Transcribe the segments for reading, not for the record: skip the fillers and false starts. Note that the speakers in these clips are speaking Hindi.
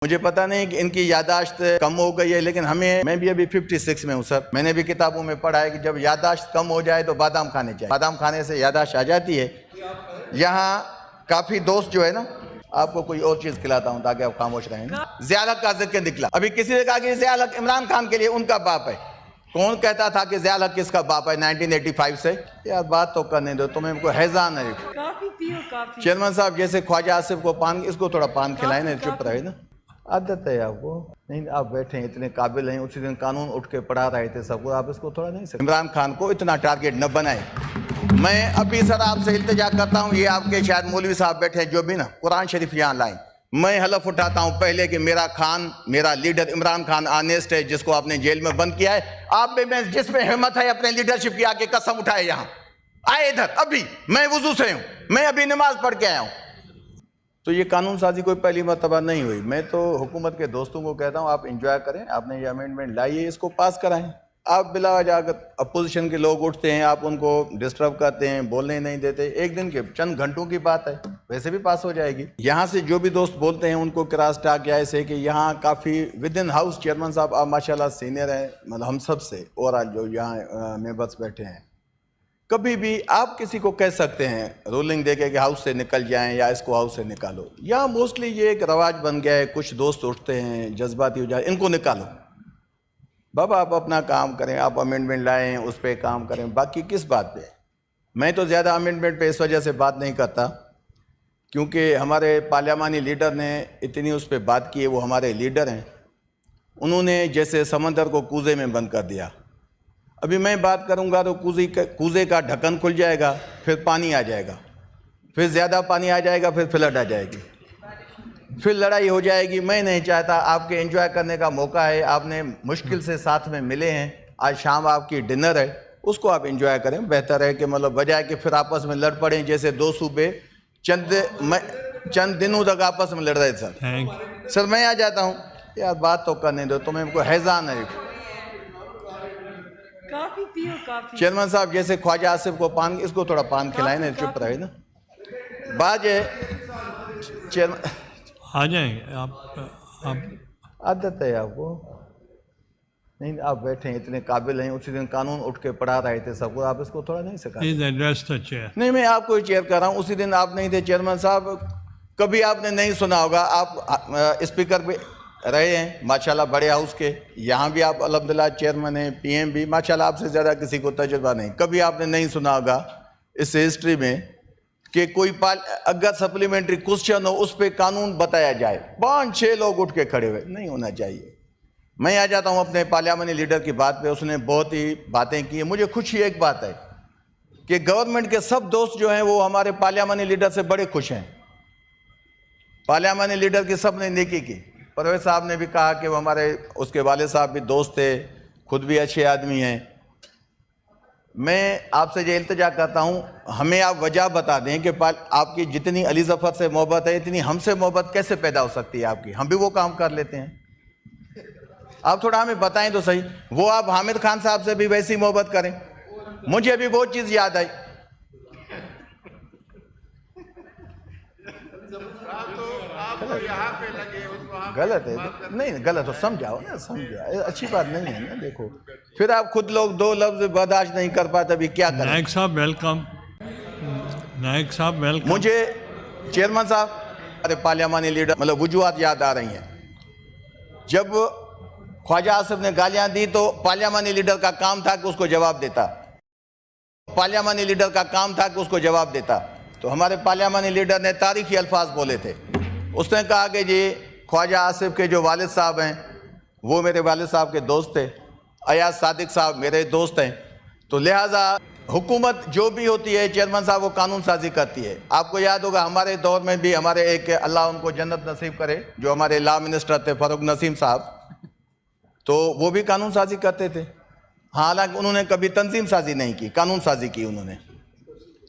मुझे पता नहीं कि इनकी यादाश्त कम हो गई है, लेकिन मैं भी अभी 56 में हूँ सर। मैंने भी किताबों में पढ़ा है कि जब यादाश्त कम हो जाए तो बादाम खाने चाहिए, बादाम खाने से यादाश्त आ जाती है। यहाँ काफी दोस्त जो है ना, आपको कोई और चीज खिलाता हूँ ताकि आप खामोश रहें। ज़िया हक का जिक्र निकला, अभी किसी ने कहा कि ज़िया हक इमरान खान के लिए उनका बाप है। कौन कहता था कि ज़िया हक किसका बाप है 1985 से? यार बात तो करने दो, तुम्हें हमको हैजान है। चेयरमैन साहब जैसे ख्वाजा आसिफ को पान, इसको थोड़ा पान खिलाए ना, चुप रहे ना, आदत है आपको। नहीं आप बैठे हैं, इतने काबिल हैं, उसी दिन कानून उठ के पढ़ा रहे थे सबको, आप इसको थोड़ा नहीं सकते। इमरान खान को इतना टारगेट न बनाए। मैं अभी सर आपसे इल्तिजा करता हूँ, ये आपके शायद मौलवी साहब बैठे हैं जो भी ना कुरान शरीफ यहाँ लाएं। मैं हलफ उठाता हूँ पहले कि मेरा खान, मेरा लीडर इमरान खान ऑनेस्ट है, जिसको आपने जेल में बंद किया है। आप में जिसमें हिम्मत है अपने लीडरशिप की, आके कसम उठाए, यहाँ आए इधर। अभी मैं वुजू से हूँ, मैं अभी नमाज पढ़ के आया हूँ। तो ये कानून साजी कोई पहली मर्तबा नहीं हुई। मैं तो हुकूमत के दोस्तों को कहता हूँ, आप इंजॉय करें, आपने ये अमेंडमेंट लाई है, इसको पास कराएं। आप बिला वजह अपोजिशन के लोग उठते हैं, आप उनको डिस्टर्ब करते हैं, बोलने नहीं देते। एक दिन के चंद घंटों की बात है, वैसे भी पास हो जाएगी। यहाँ से जो भी दोस्त बोलते हैं उनको क्रॉस टाक या ऐसे कि यहाँ काफ़ी विद इन हाउस, चेयरमैन साहब आप माशाल्लाह सीनियर हैं, मतलब हम सब से ओवरऑल जो यहाँ मेंबर्स बैठे हैं, कभी भी आप किसी को कह सकते हैं रूलिंग देके कि हाउस से निकल जाएं या इसको हाउस से निकालो। या मोस्टली ये एक रवाज बन गया है, कुछ दोस्त उठते हैं जज्बाती हो जाए, इनको निकालो। बाबा आप अपना काम करें, आप अमेंडमेंट लाएं, उस पर काम करें, बाकी किस बात पे। मैं तो ज़्यादा अमेंडमेंट पे इस वजह से बात नहीं करता क्योंकि हमारे पार्लियामानी लीडर ने इतनी उस पर बात की है, वो हमारे लीडर हैं। उन्होंने जैसे समंदर को कूजे में बंद कर दिया। अभी मैं बात करूंगा तो कूजे का ढक्कन खुल जाएगा, फिर पानी आ जाएगा, फिर ज़्यादा पानी आ जाएगा, फिर फ्लड आ जाएगी, फिर लड़ाई हो जाएगी। मैं नहीं चाहता। आपके एंजॉय करने का मौका है, आपने मुश्किल से साथ में मिले हैं, आज शाम आपकी डिनर है, उसको आप एंजॉय करें। बेहतर है कि मतलब बजाय कि फिर आपस में लड़ पड़ें, जैसे दो सूबे चंद दिनों तक आपस में लड़ रहे थे। सर मैं आ जाता हूँ, यार बात तो करने दो, तुम्हें हमको हैजान है। चेयरमैन साहब जैसे ख्वाजा आसिफ को पान, इसको थोड़ा पान खिलाए ना, चुप रहे ना। बात है चेयरमैन, आ जाएंगे आप आदत है आपको। नहीं आप बैठे हैं, इतने काबिल हैं, उसी दिन कानून उठ के पढ़ा रहे थे सबको, आप इसको थोड़ा नहीं सिखा। Address the chair. नहीं मैं आपको चेयर कर रहा हूँ, उसी दिन आप नहीं थे चेयरमैन साहब। कभी आपने नहीं सुना होगा, आप स्पीकर पे रहे हैं माशाल्लाह बड़े हाउस के, यहाँ भी आप अल्हम्दुलिल्लाह चेयरमैन हैं, पीएम भी माशाल्लाह, आपसे ज़्यादा किसी को तजुर्बा नहीं। कभी आपने नहीं सुना होगा इस हिस्ट्री में कि कोई अगर सप्लीमेंट्री क्वेश्चन हो उस पर कानून बताया जाए, 5-6 लोग उठ के खड़े हुए। नहीं होना चाहिए। मैं आ जाता हूँ अपने पार्लियामानी लीडर की बात पे, उसने बहुत ही बातें की। मुझे खुशी एक बात है कि गवर्नमेंट के सब दोस्त जो हैं वो हमारे पार्लियामानी लीडर से बड़े खुश हैं। पार्लियामानी लीडर की सब ने नेकी की। परवेज साहब ने भी कहा कि वो हमारे, उसके वाले साहब भी दोस्त थे, खुद भी अच्छे आदमी हैं। मैं आपसे ये इल्तिजा करता हूँ, हमें आप वजह बता दें कि आपकी जितनी अली ज़फ़र से मोहब्बत है, इतनी हमसे मोहब्बत कैसे पैदा हो सकती है आपकी? हम भी वो काम कर लेते हैं। आप थोड़ा हमें बताएं तो सही। वो आप हामिद खान साहब से भी वैसी मोहब्बत करें। मुझे अभी वो चीज़ याद आई। गलत है, नहीं गलत हो, समझाओ ना, समझाओ, अच्छी बात नहीं है ना। देखो फिर आप खुद लोग दो लफ्ज बर्दाश्त नहीं कर पाते, अभी क्या करें। नायक साहब वेलकम। नायक साहब वेलकम। मुझे चेयरमैन साहब, अरे पार्लियामानी लीडर, मतलब वजूहात याद आ रही हैं। जब ख्वाजा आसिफ ने गालियां दी तो पार्लियामानी लीडर का काम था कि उसको जवाब देता। पार्लियामानी लीडर का काम था कि उसको जवाब देता। तो हमारे पार्लियामानी लीडर ने तारीखी अल्फाज बोले थे। उसने कहा कि जी ख्वाजा आसिफ के जो वालिद साहब हैं वो मेरे वालिद साहब के दोस्त थे, अयाज सादिक साहब मेरे दोस्त हैं, तो लिहाजा हुकूमत जो भी होती है चेयरमैन साहब वो कानून साजी करती है। आपको याद होगा हमारे दौर में भी हमारे एक, अल्लाह उनको जन्नत नसीब करे, जो हमारे लॉ मिनिस्टर थे फ़ारूक नसीम साहब, तो वो भी कानून साजी करते थे। हालांकि उन्होंने कभी तंजीम साजी नहीं की, कानून साजी की उन्होंने।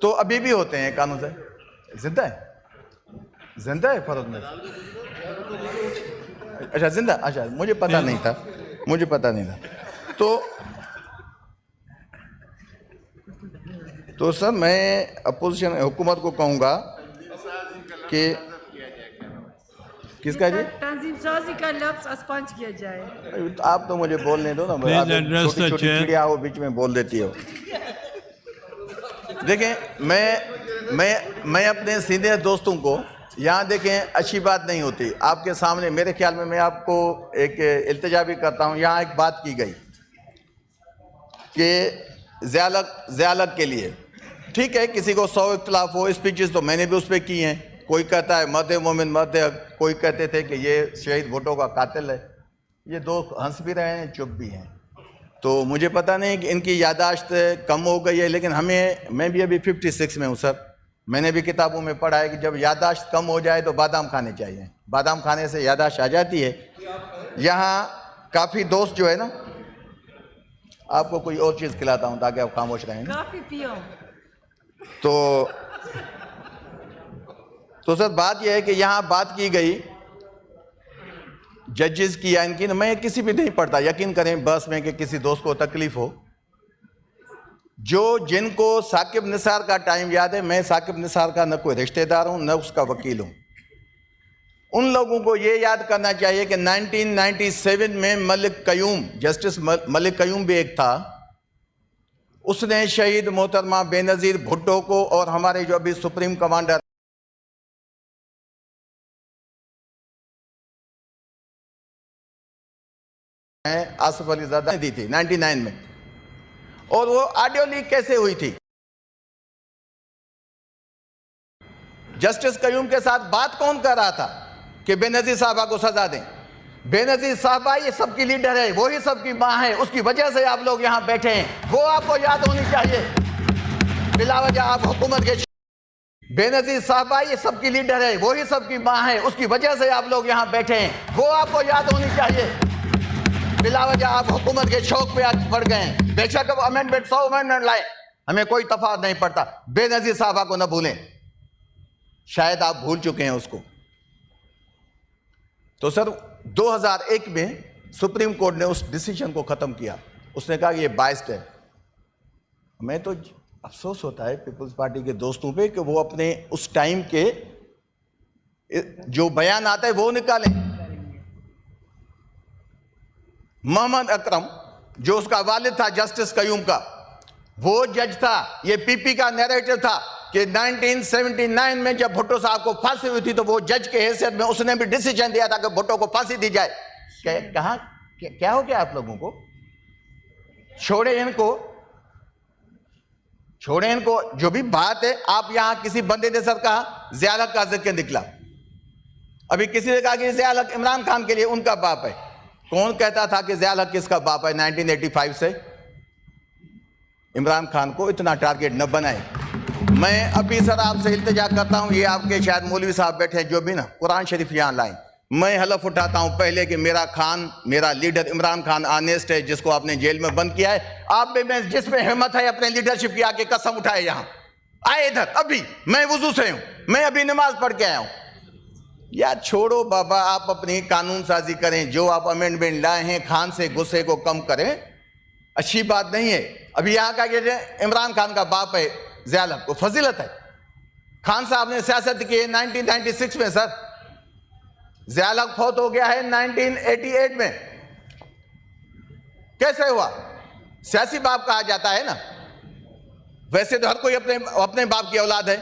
तो अभी भी होते हैं कानून साजी। जिंदा है, जिंदा है फ़ारूक नसीम? अच्छा जिंदा, अच्छा मुझे पता नहीं था, मुझे पता नहीं था। तो सर मैं अपोजिशन हुकूमत को कहूँगा कि किसका जी तंजीम साजी का लफ्ज स्पंज किया जाए। तो आप तो मुझे बोलने दो ना, Please आप address the छोटी-छोटी chair. चिड़िया हो बीच में बोल देती हो। देखें, मैं अपने सीनियर दोस्तों को यहाँ देखें, अच्छी बात नहीं होती आपके सामने। मेरे ख्याल में मैं आपको एक इल्तिजा भी करता हूँ। यहाँ एक बात की गई कि ज़ियालक के लिए ठीक है, किसी को 100 इख्तलाफ हो, स्पीचेस तो मैंने भी उस पर की हैं। कोई कहता है मर्द मोमिन मर्द हक, कोई कहते थे कि ये शहीद भुट्टो का कातिल है। ये दो हंस भी रहे हैं, चुप भी हैं। तो मुझे पता नहीं कि इनकी यादाश्त कम हो गई है, लेकिन मैं भी अभी 56 में हूँ सर। मैंने भी किताबों में पढ़ा है कि जब यादाश्त कम हो जाए तो बादाम खाने चाहिए। बादाम खाने से यादाश्त आ जाती है। यहाँ काफ़ी दोस्त जो है ना, आपको कोई और चीज़ खिलाता हूँ ताकि आप खामोश रहें। काफी पियो। तो सर बात यह है कि यहाँ बात की गई जजेस की या इनकी, मैं किसी भी नहीं पढ़ता, यकीन करें बस में कि किसी दोस्त को तकलीफ हो। जिनको साकिब निसार का टाइम याद है, मैं साकिब निसार का न कोई रिश्तेदार हूं न उसका वकील हूं। उन लोगों को यह याद करना चाहिए कि 1997 में मलिक कयूम, जस्टिस मलिक कयूम भी एक था, उसने शहीद मोहतरमा बेनज़ीर भुट्टो को और हमारे जो अभी सुप्रीम कमांडर आसिफ अली ज़रदारी दी थी 99 में। और वो ऑडियो लीक कैसे हुई थी? जस्टिस कयूम के साथ बात कौन कर रहा था कि बेनज़ीर साहबा को सजा दें? बेनज़ीर साहबा ये सबकी लीडर है, वो ही सबकी मां है, उसकी वजह से आप लोग यहां बैठे हैं। वो आपको याद होनी चाहिए। बिलावजह आप हुकूमत के बेनज़ीर साहबा ये सबकी लीडर है, वो ही सबकी मां है, उसकी वजह से आप लोग यहां बैठे हैं। वो आपको याद होनी चाहिए। बिलावजह आप हुकूमत के शौक पे आज बढ़ गए हैं। बेशक अब अमेंडमेंट 100 अमेंडमेंट लाए, हमें कोई तफावत नहीं पड़ता। बेनज़ीर साहबा को न भूलें, शायद आप भूल चुके हैं उसको। तो सर 2001 में सुप्रीम कोर्ट ने उस डिसीजन को खत्म किया। उसने कहा कि ये बाइस्ड है। मैं तो अफसोस होता है पीपल्स पार्टी के दोस्तों पे कि वो अपने उस टाइम के जो बयान आता है वो निकालें। मोहम्मद अकरम जो उसका वालिद था जस्टिस कयूम का, वो जज था। ये पीपी का नैरेटिव था कि 1979 में जब भुट्टो साहब को फांसी हुई थी तो वो जज के हैसियत में उसने भी डिसीजन दिया था कि भुट्टो को फांसी दी जाए। कहा क्या हो गया आप लोगों को? छोड़े इनको। जो भी बात है, आप यहां किसी बंदे ने सर कहा ज़ियालक का जिक्र निकला। अभी किसी ने कहा कि ज़ियालक इमरान खान के लिए उनका बाप है। कौन कहता था कि ज़ियालक किसका बाप है? 1985 से इमरान खान को इतना टारगेट न बनाए। मैं अभी सर आपसे इल्तिजा करता हूं, ये आपके शायद मौलवी साहब बैठे हैं जो भी ना कुरान शरीफ यहां लाएं। मैं हलफ उठाता हूं पहले कि मेरा लीडर इमरान खान ऑनेस्ट है, जिसको आपने जेल में बंद किया है। आप में जिसमें हिम्मत है अपने लीडरशिप की आके कसम उठाए, यहां आए इधर। अभी मैं वुजू से हूं, मैं अभी नमाज पढ़ के आया हूं। या छोड़ो बाबा, आप अपनी कानून साजी करें। जो आप अमेंडमेंट लाए हैं, खान से गुस्से को कम करें, अच्छी बात नहीं है। अभी यहाँ का ये इमरान खान का बाप है ज़ियालक, को फजीलत है। खान साहब ने सियासत की है 1996 में सर। ज़ियालक फौत हो गया है 1988 में। कैसे हुआ? सियासी बाप कहा जाता है ना, वैसे तो हर कोई अपने बाप की औलाद है।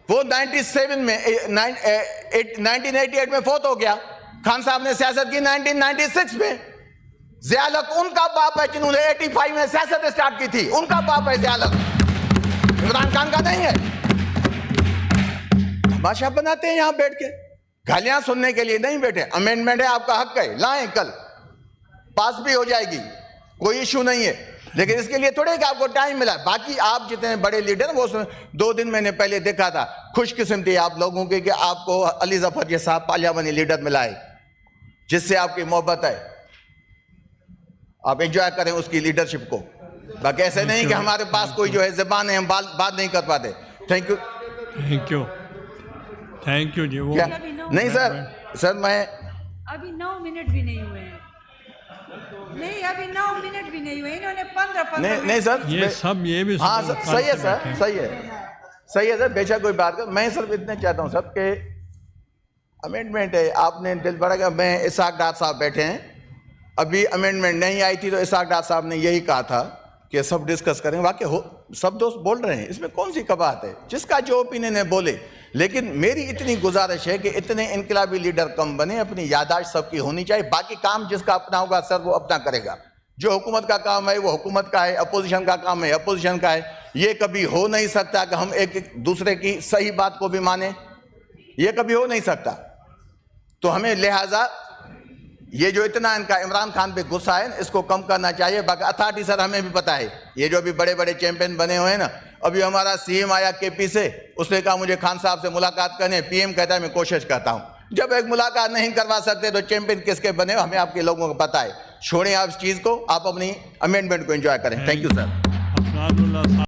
वो 1988 में फौत हो गया। खान साहब ने सियासत की 1996 में। ज़ियालक उनका बाप है जिन्होंने 85 में सियासत स्टार्ट की थी, उनका बाप है ज़ियालक, इमरान खान का नहीं है। तमाशा बनाते हैं यहां बैठ के, गालियां सुनने के लिए नहीं बैठे। अमेंडमेंट है, आपका हक है, लाएं, कल पास भी हो जाएगी, कोई इशू नहीं है। लेकिन इसके लिए थोड़े कि आपको टाइम मिला। बाकी आप जितने बड़े लीडर, वो 2 दिन मैंने पहले देखा था, खुशकिस्मती आप लोगों की कि आपको अली जफर के साथ पार्लियामानी लीडर मिला है, जिससे आपकी मोहब्बत है। आप एंजॉय करें उसकी लीडरशिप को। बाकी ऐसे नहीं कि हमारे पास कोई जो है जुबान है, हम बात नहीं कर पाते। थैंक यू जी। वो क्या नहीं सर मैं अभी 9 मिनट भी नहीं हुए हैं। नहीं, अभी 9 मिनट भी नहीं हुए। इन्होंने 15 नहीं सर, ये सब ये भी हाँ सही है सर, सही है सर, बेशक कोई बात कर। मैं सिर्फ इतने चाहता हूँ सर कि अमेंडमेंट है, आपने दिल बड़ा, मैं इसाक डार साहब बैठे हैं, अभी अमेंडमेंट नहीं आई थी तो इसाक डार साहब ने यही कहा था कि सब डिस्कस करें। वाकई हो, सब दोस्त बोल रहे हैं, इसमें कौन सी कबात है, जिसका जो ओपिनियन है बोले। लेकिन मेरी इतनी गुजारिश है कि इतने इनकलाबी लीडर कम बने, अपनी यादाश्त सबकी होनी चाहिए, बाकी काम जिसका अपना होगा सर वो अपना करेगा। जो हुकूमत का काम है वो हुकूमत का है, अपोजिशन का काम है अपोजिशन का है। ये कभी हो नहीं सकता कि हम एक दूसरे की सही बात को भी माने, ये कभी हो नहीं सकता। तो हमें लिहाजा ये जो इतना इनका इमरान खान पे गुस्सा है इसको कम करना चाहिए। बाकी अथॉरिटी सर हमें भी पता है, ये जो अभी बड़े बड़े चैंपियन बने हुए हैं ना, अभी हमारा सीएम आया केपी से, उसने कहा मुझे खान साहब से मुलाकात करनी है, पीएम कहता है मैं कोशिश करता हूं। जब एक मुलाकात नहीं करवा सकते तो चैंपियन किसके बने, हमें आपके लोगों को पता है। छोड़ें आप इस चीज को, आप अपनी अमेंडमेंट को एंजॉय करें। Thank you sir. अफनानुल्लाह साहब